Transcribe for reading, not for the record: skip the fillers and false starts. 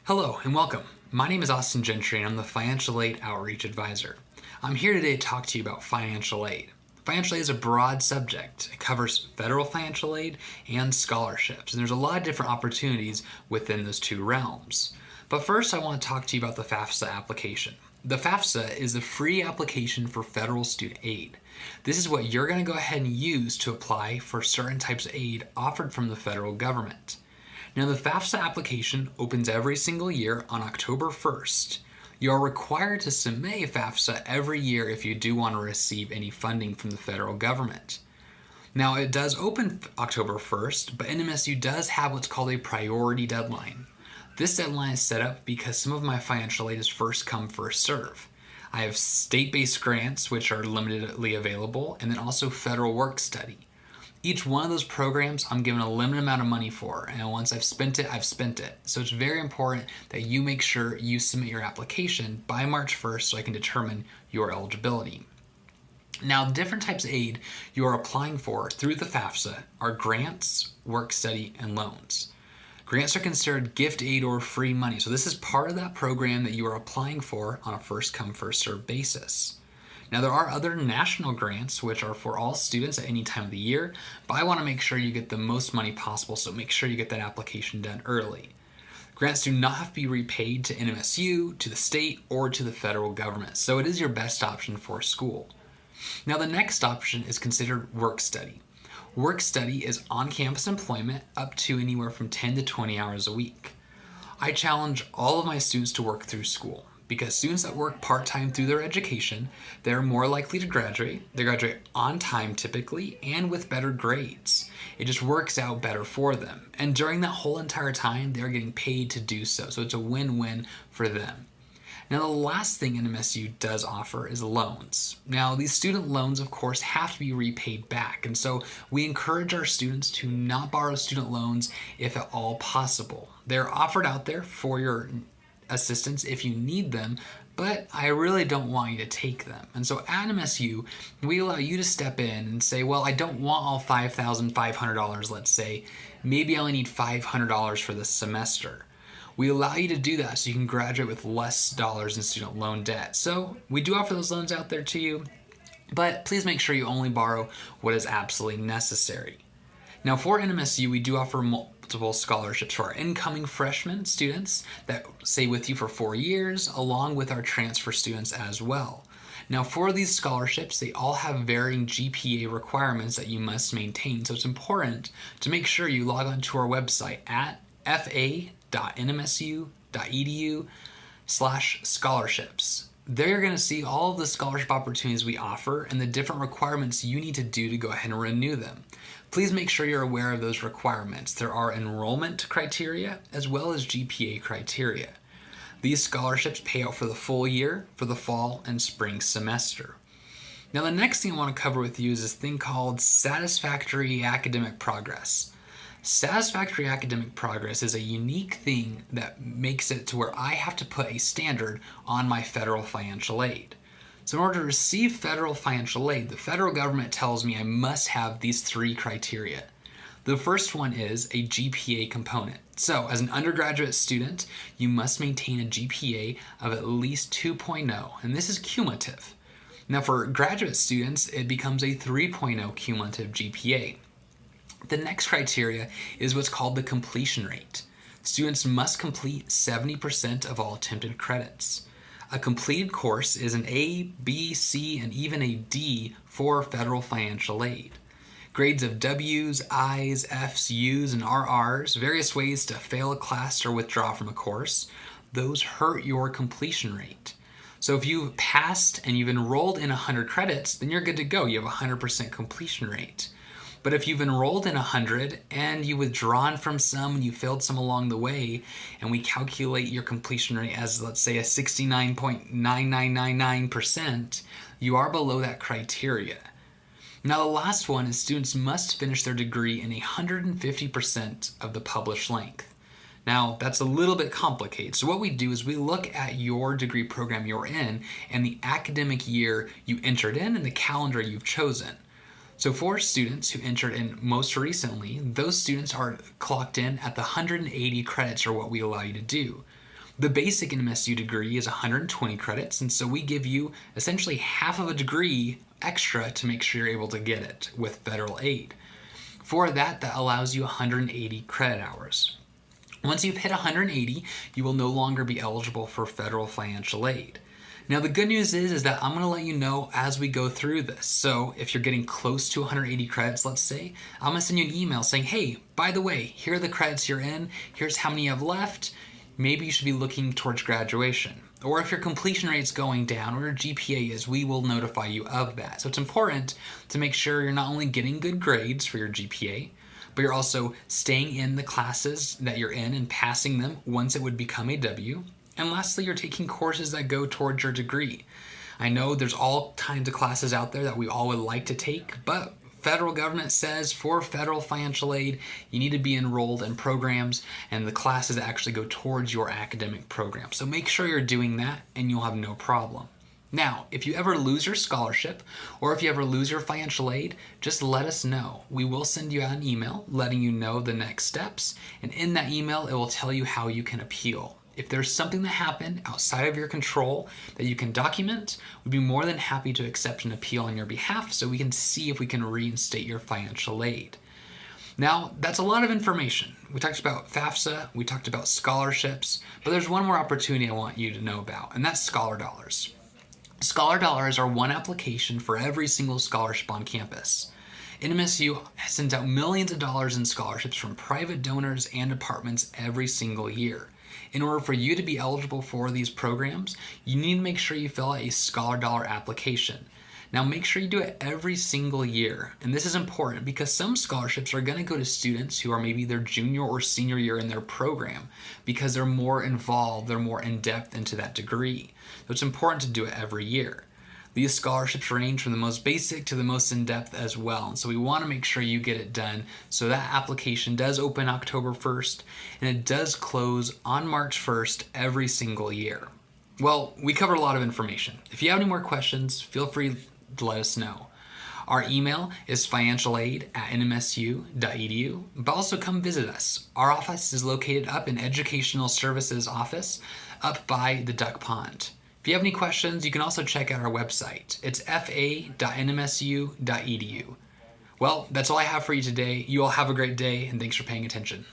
Hello and welcome. My name is Austin Gentry and I'm the Financial Aid Outreach Advisor. I'm here today to talk to you about financial aid. Financial aid is a broad subject. It covers federal financial aid and scholarships, and there's a lot of different opportunities within those two realms. But first, I want to talk to you about the FAFSA application. The FAFSA is the free application for federal student aid. This is what you're going to go ahead and use to apply for certain types of aid offered from the federal government. Now, the FAFSA application opens every single year on October 1st. You are required to submit a FAFSA every year if you do want to receive any funding from the federal government. Now, it does open October 1st, but NMSU does have what's called a priority deadline. This deadline is set up because some of my financial aid is first come, first serve. I have state-based grants, which are limitedly available, and then also federal work study. Each one of those programs I'm given a limited amount of money for, and once I've spent it, I've spent it. So it's very important that you make sure you submit your application by March 1st so I can determine your eligibility. Now, different types of aid you are applying for through the FAFSA are grants, work study, and loans. Grants are considered gift aid or free money, so this is part of that program that you are applying for on a first come, first served basis. Now, there are other national grants which are for all students at any time of the year, but I want to make sure you get the most money possible, so make sure you get that application done early. Grants do not have to be repaid to NMSU, to the state, or to the federal government, so it is your best option for school. Now, the next option is considered work study. Work study is on-campus employment up to anywhere from 10 to 20 hours a week. I challenge all of my students to work through school, because students that work part-time through their education, they're more likely to graduate. They graduate on time typically and with better grades. It just works out better for them. And during that whole entire time, they're getting paid to do so. So it's a win-win for them. Now, the last thing NMSU does offer is loans. Now, these student loans, of course, have to be repaid back. And so we encourage our students to not borrow student loans if at all possible. They're offered out there for your assistance if you need them, but I really don't want you to take them. And so at NMSU, we allow you to step in and say, well, I don't want all $5,500, let's say. Maybe I only need $500 for this semester. We allow you to do that so you can graduate with less dollars in student loan debt. So we do offer those loans out there to you, but please make sure you only borrow what is absolutely necessary. Now, for NMSU, we do offer multiple scholarships for our incoming freshman students that stay with you for 4 years, along with our transfer students as well. Now, for these scholarships, they all have varying GPA requirements that you must maintain, so it's important to make sure you log on to our website at fa.nmsu.edu/scholarships. There you're going to see all of the scholarship opportunities we offer and the different requirements you need to do to go ahead and renew them. Please make sure you're aware of those requirements. There are enrollment criteria as well as GPA criteria. These scholarships pay out for the full year, for the fall and spring semester. Now, the next thing I want to cover with you is this thing called satisfactory academic progress. Satisfactory academic progress is a unique thing that makes it to where I have to put a standard on my federal financial aid. So in order to receive federal financial aid, the federal government tells me I must have these 3 criteria. The first one is a GPA component. So as an undergraduate student, you must maintain a GPA of at least 2.0, and this is cumulative. Now, for graduate students, it becomes a 3.0 cumulative GPA. The next criteria is what's called the completion rate. Students must complete 70% of all attempted credits. A completed course is an A, B, C, and even a D for federal financial aid. Grades of W's, I's, F's, U's, and RR's, various ways to fail a class or withdraw from a course, those hurt your completion rate. So if you've passed and you've enrolled in 100 credits, then you're good to go. You have a 100% completion rate. But if you've enrolled in 100 and you've withdrawn from some and you failed some along the way, and we calculate your completion rate as, let's say, a 69.9999%, you are below that criteria. Now, the last one is students must finish their degree in 150% of the published length. Now, that's a little bit complicated. So what we do is we look at your degree program you're in and the academic year you entered in and the calendar you've chosen. So for students who entered in most recently, those students are clocked in at the 180 credits are what we allow you to do. The basic NMSU degree is 120 credits, and so we give you essentially half of a degree extra to make sure you're able to get it with federal aid. For that allows you 180 credit hours. Once you've hit 180, you will no longer be eligible for federal financial aid. Now the good news is that I'm going to let you know as we go through this. So if you're getting close to 180 credits, let's say, I'm going to send you an email saying, hey, by the way, here are the credits you're in, here's how many you have left, maybe you should be looking towards graduation. Or if your completion rate's going down or your GPA is, we will notify you of that. So it's important to make sure you're not only getting good grades for your GPA, but you're also staying in the classes that you're in and passing them once it would become a W. And lastly, you're taking courses that go towards your degree. I know there's all kinds of classes out there that we all would like to take, but federal government says for federal financial aid, you need to be enrolled in programs and the classes that actually go towards your academic program. So make sure you're doing that and you'll have no problem. Now, if you ever lose your scholarship or if you ever lose your financial aid, just let us know. We will send you out an email letting you know the next steps, and in that email, it will tell you how you can appeal. If there's something that happened outside of your control that you can document, we'd be more than happy to accept an appeal on your behalf so we can see if we can reinstate your financial aid. Now, that's a lot of information. We talked about FAFSA, we talked about scholarships, but there's one more opportunity I want you to know about, and that's Scholar Dollars. Scholar Dollars are one application for every single scholarship on campus. NMSU sends out millions of dollars in scholarships from private donors and departments every single year. In order for you to be eligible for these programs, you need to make sure you fill out a Scholar Dollar application. Now make sure you do it every single year. And this is important because some scholarships are going to go to students who are maybe their junior or senior year in their program because they're more involved, they're more in depth into that degree. So it's important to do it every year. These scholarships range from the most basic to the most in-depth as well. And so we want to make sure you get it done. So that application does open October 1st and it does close on March 1st every single year. Well, we covered a lot of information. If you have any more questions, feel free to let us know. Our email is financialaid@nmsu.edu, but also come visit us. Our office is located up in Educational Services office up by the Duck Pond. If you have any questions, you can also check out our website. It's fa.nmsu.edu. Well, that's all I have for you today. You all have a great day, and thanks for paying attention.